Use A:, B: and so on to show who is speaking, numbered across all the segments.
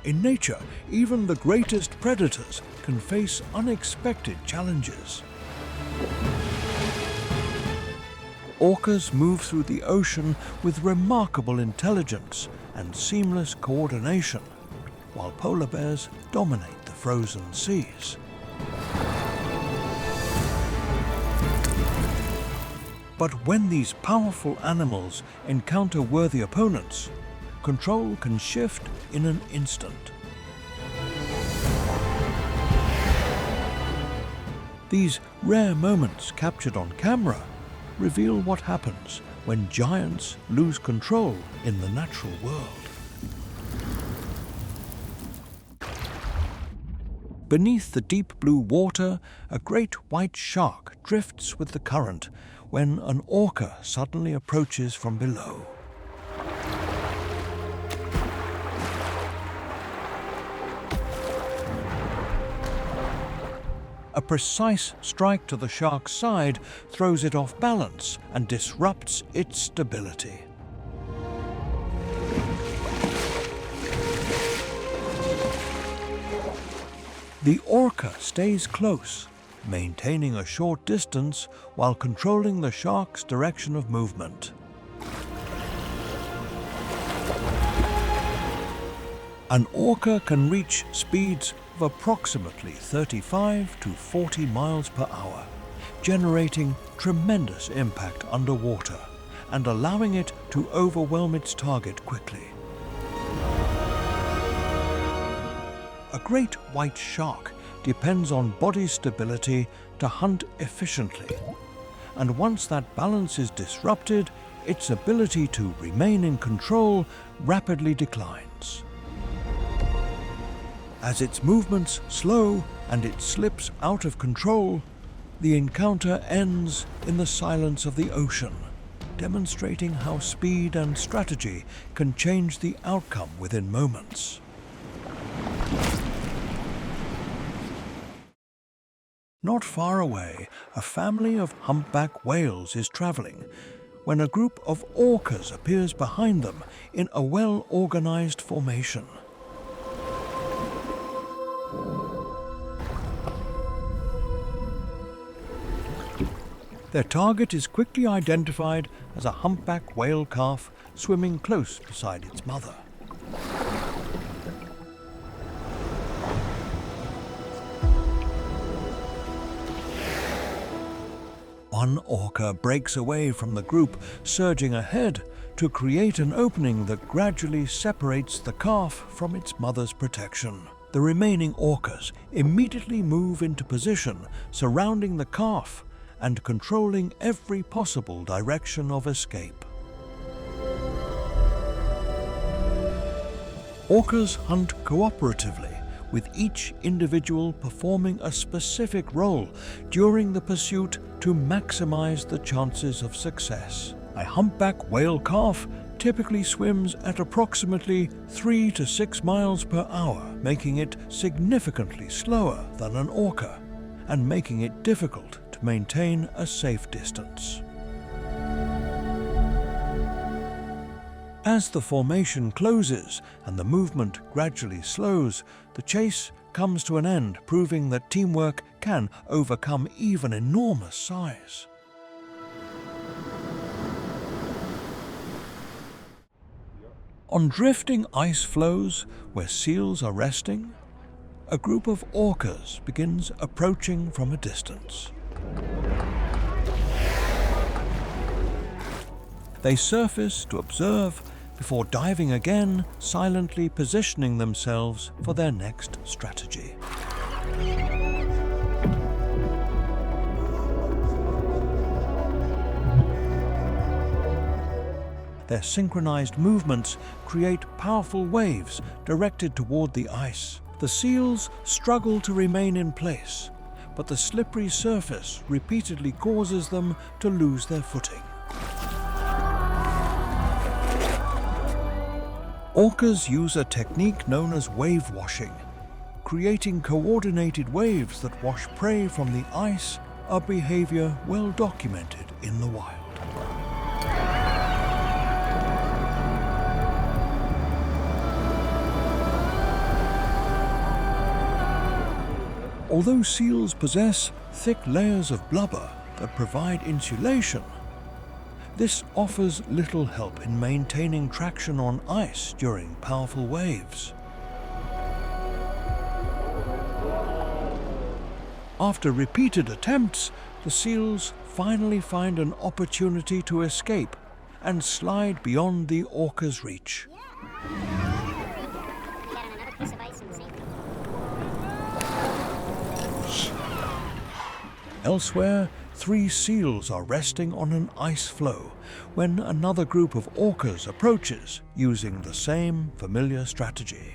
A: In nature, even the greatest predators can face unexpected challenges. Orcas move through the ocean with remarkable intelligence and seamless coordination, while polar bears dominate the frozen seas. But when these powerful animals encounter worthy opponents, control can shift in an instant. These rare moments captured on camera reveal what happens when giants lose control in the natural world. Beneath the deep blue water, a great white shark drifts with the current when an orca suddenly approaches from below. A precise strike to the shark's side throws it off balance and disrupts its stability. The orca stays close, maintaining a short distance while controlling the shark's direction of movement. An orca can reach speeds of approximately 35 to 40 miles per hour, generating tremendous impact underwater and allowing it to overwhelm its target quickly. A great white shark depends on body stability to hunt efficiently, and once that balance is disrupted, its ability to remain in control rapidly declines. As its movements slow and it slips out of control, the encounter ends in the silence of the ocean, demonstrating how speed and strategy can change the outcome within moments. Not far away, a family of humpback whales is traveling when a group of orcas appears behind them in a well-organized formation. Their target is quickly identified as a humpback whale calf swimming close beside its mother. One orca breaks away from the group, surging ahead to create an opening that gradually separates the calf from its mother's protection. The remaining orcas immediately move into position, surrounding the calf and controlling every possible direction of escape. Orcas hunt cooperatively, with each individual performing a specific role during the pursuit to maximize the chances of success. A humpback whale calf typically swims at approximately 3 to 6 miles per hour, making it significantly slower than an orca and making it difficult to maintain a safe distance. As the formation closes and the movement gradually slows, the chase comes to an end, proving that teamwork can overcome even enormous size. On drifting ice floes where seals are resting, a group of orcas begins approaching from a distance. They surface to observe before diving again, silently positioning themselves for their next strategy. Their synchronized movements create powerful waves directed toward the ice. The seals struggle to remain in place, but the slippery surface repeatedly causes them to lose their footing. Orcas use a technique known as wave washing. Creating coordinated waves that wash prey from the ice, a behavior well documented in the wild. Although seals possess thick layers of blubber that provide insulation, this offers little help in maintaining traction on ice during powerful waves. After repeated attempts, the seals finally find an opportunity to escape and slide beyond the orca's reach. Elsewhere, 3 seals are resting on an ice floe when another group of orcas approaches using the same familiar strategy.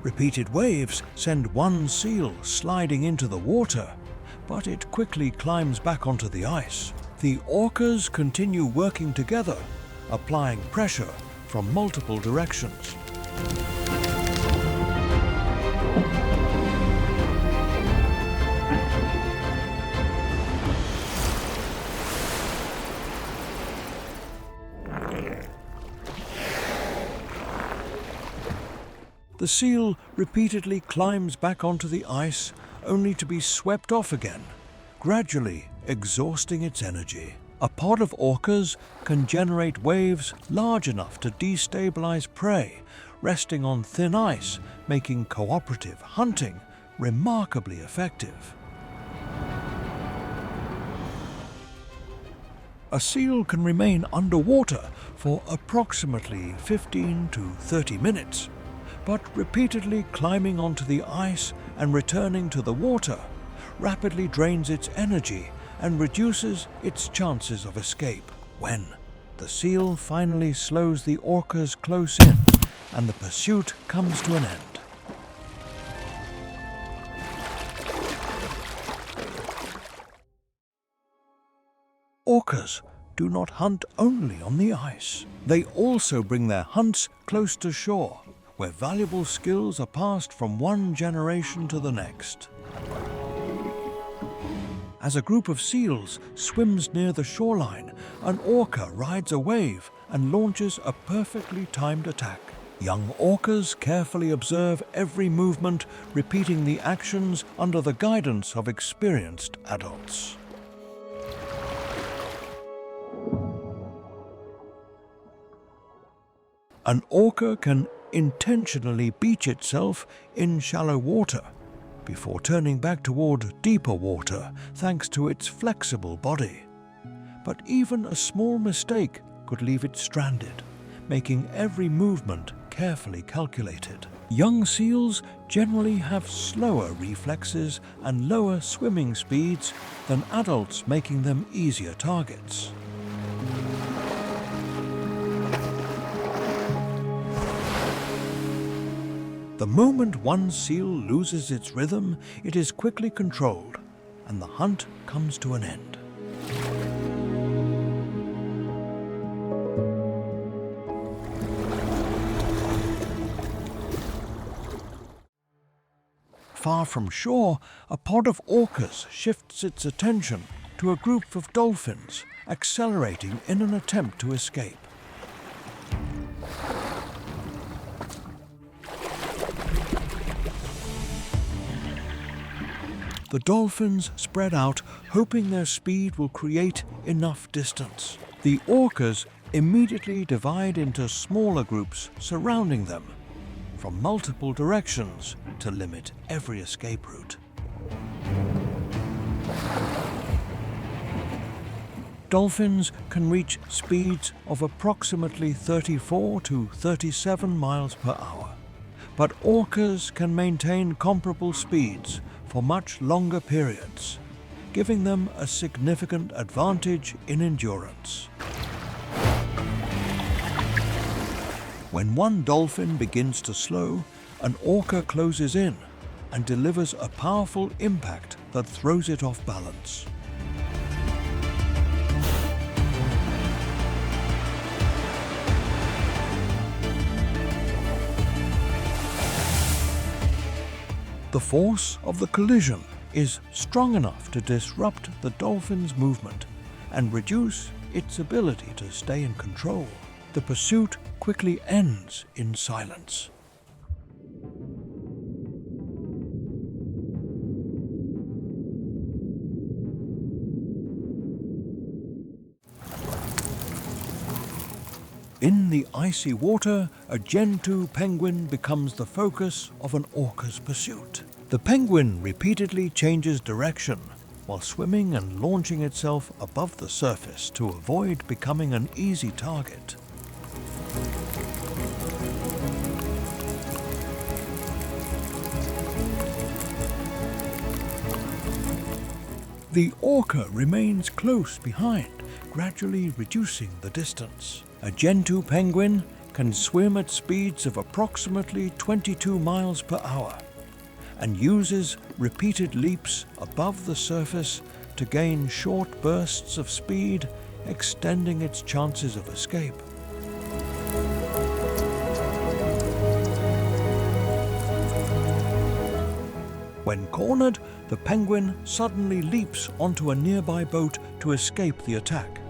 A: Repeated waves send one seal sliding into the water, but it quickly climbs back onto the ice. The orcas continue working together, applying pressure from multiple directions. The seal repeatedly climbs back onto the ice, only to be swept off again, gradually exhausting its energy. A pod of orcas can generate waves large enough to destabilize prey, resting on thin ice, making cooperative hunting remarkably effective. A seal can remain underwater for approximately 15 to 30 minutes, but repeatedly climbing onto the ice and returning to the water rapidly drains its energy and reduces its chances of escape. When the seal finally slows the orcas close in and the pursuit comes to an end. Orcas do not hunt only on the ice. They also bring their hunts close to shore, where valuable skills are passed from one generation to the next. As a group of seals swims near the shoreline, an orca rides a wave and launches a perfectly timed attack. Young orcas carefully observe every movement, repeating the actions under the guidance of experienced adults. An orca can intentionally beach itself in shallow water before turning back toward deeper water thanks to its flexible body. But even a small mistake could leave it stranded, making every movement carefully calculated. Young seals generally have slower reflexes and lower swimming speeds than adults, making them easier targets. The moment one seal loses its rhythm, it is quickly controlled, and the hunt comes to an end. Far from shore, a pod of orcas shifts its attention to a group of dolphins, accelerating in an attempt to escape. The dolphins spread out, hoping their speed will create enough distance. The orcas immediately divide into smaller groups surrounding them from multiple directions to limit every escape route. Dolphins can reach speeds of approximately 34 to 37 miles per hour, but orcas can maintain comparable speeds for much longer periods, giving them a significant advantage in endurance. When one dolphin begins to slow, an orca closes in and delivers a powerful impact that throws it off balance. The force of the collision is strong enough to disrupt the dolphin's movement and reduce its ability to stay in control. The pursuit quickly ends in silence. In the icy water, a Gentoo penguin becomes the focus of an orca's pursuit. The penguin repeatedly changes direction while swimming and launching itself above the surface to avoid becoming an easy target. The orca remains close behind, gradually reducing the distance. A Gentoo penguin can swim at speeds of approximately 22 miles per hour and uses repeated leaps above the surface to gain short bursts of speed, extending its chances of escape. When cornered, the penguin suddenly leaps onto a nearby boat to escape the attack.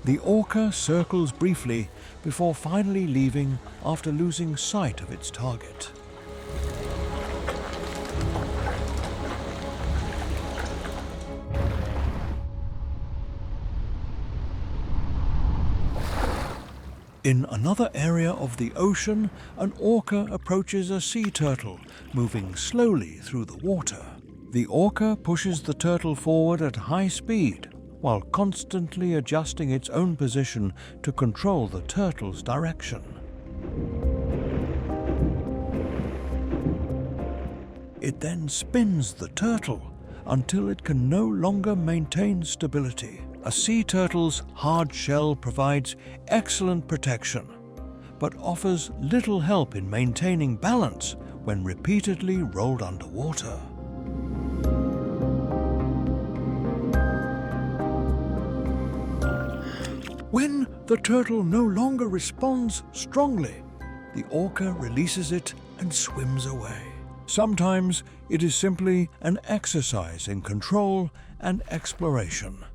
A: The orca circles briefly before finally leaving after losing sight of its target. In another area of the ocean, an orca approaches a sea turtle, moving slowly through the water. The orca pushes the turtle forward at high speed, while constantly adjusting its own position to control the turtle's direction. It then spins the turtle until it can no longer maintain stability. A sea turtle's hard shell provides excellent protection, but offers little help in maintaining balance when repeatedly rolled underwater. When the turtle no longer responds strongly, the orca releases it and swims away. Sometimes it is simply an exercise in control and exploration.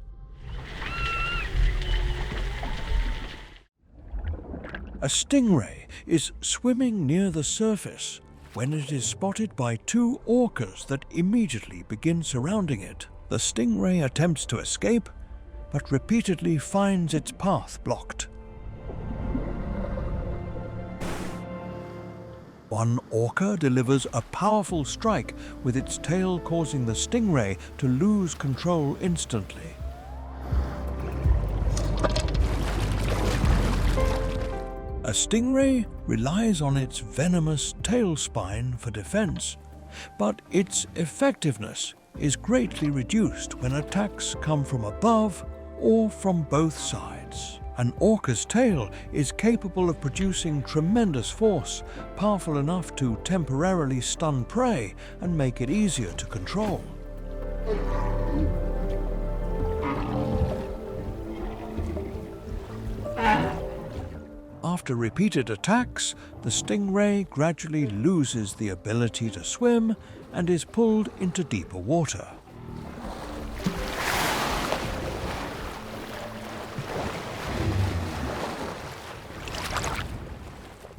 A: A stingray is swimming near the surface when it is spotted by two orcas that immediately begin surrounding it. The stingray attempts to escape, but repeatedly finds its path blocked. One orca delivers a powerful strike with its tail, causing the stingray to lose control instantly. A stingray relies on its venomous tail spine for defense, but its effectiveness is greatly reduced when attacks come from above or from both sides. An orca's tail is capable of producing tremendous force, powerful enough to temporarily stun prey and make it easier to control. After repeated attacks, the stingray gradually loses the ability to swim and is pulled into deeper water.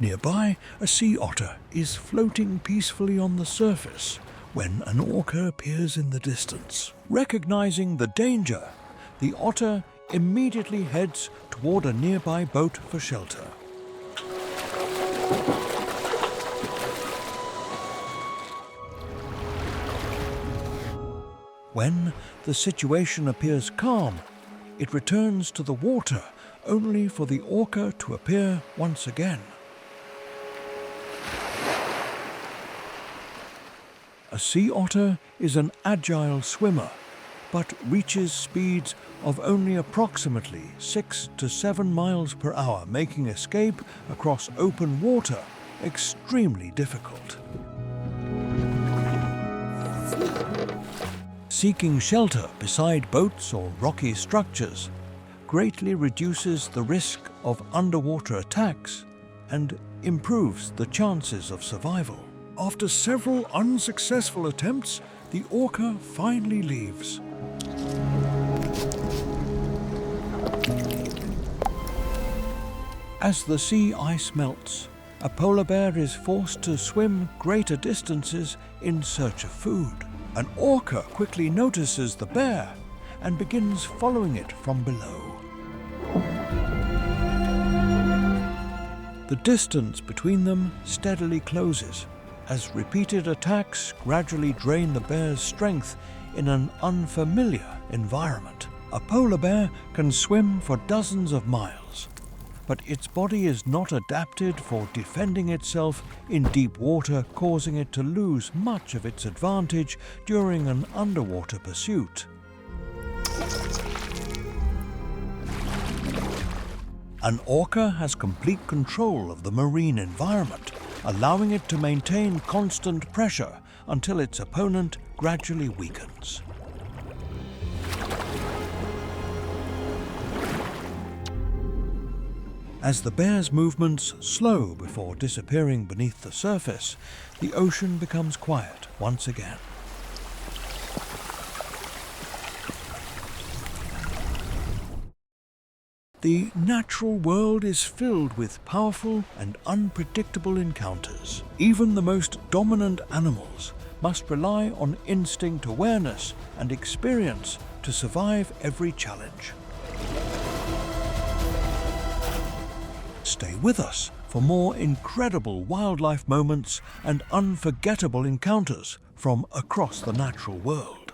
A: Nearby, a sea otter is floating peacefully on the surface when an orca appears in the distance. Recognizing the danger, the otter immediately heads toward a nearby boat for shelter. When the situation appears calm, it returns to the water only for the orca to appear once again. A sea otter is an agile swimmer, but reaches speeds of only approximately 6 to 7 miles per hour, making escape across open water extremely difficult. Seeking shelter beside boats or rocky structures greatly reduces the risk of underwater attacks and improves the chances of survival. After several unsuccessful attempts, the orca finally leaves. As the sea ice melts, a polar bear is forced to swim greater distances in search of food. An orca quickly notices the bear and begins following it from below. The distance between them steadily closes as repeated attacks gradually drain the bear's strength in an unfamiliar environment. A polar bear can swim for dozens of miles, but its body is not adapted for defending itself in deep water, causing it to lose much of its advantage during an underwater pursuit. An orca has complete control of the marine environment, allowing it to maintain constant pressure until its opponent gradually weakens. As the bear's movements slow before disappearing beneath the surface, the ocean becomes quiet once again. The natural world is filled with powerful and unpredictable encounters. Even the most dominant animals must rely on instinct awareness and experience to survive every challenge. Stay with us for more incredible wildlife moments and unforgettable encounters from across the natural world.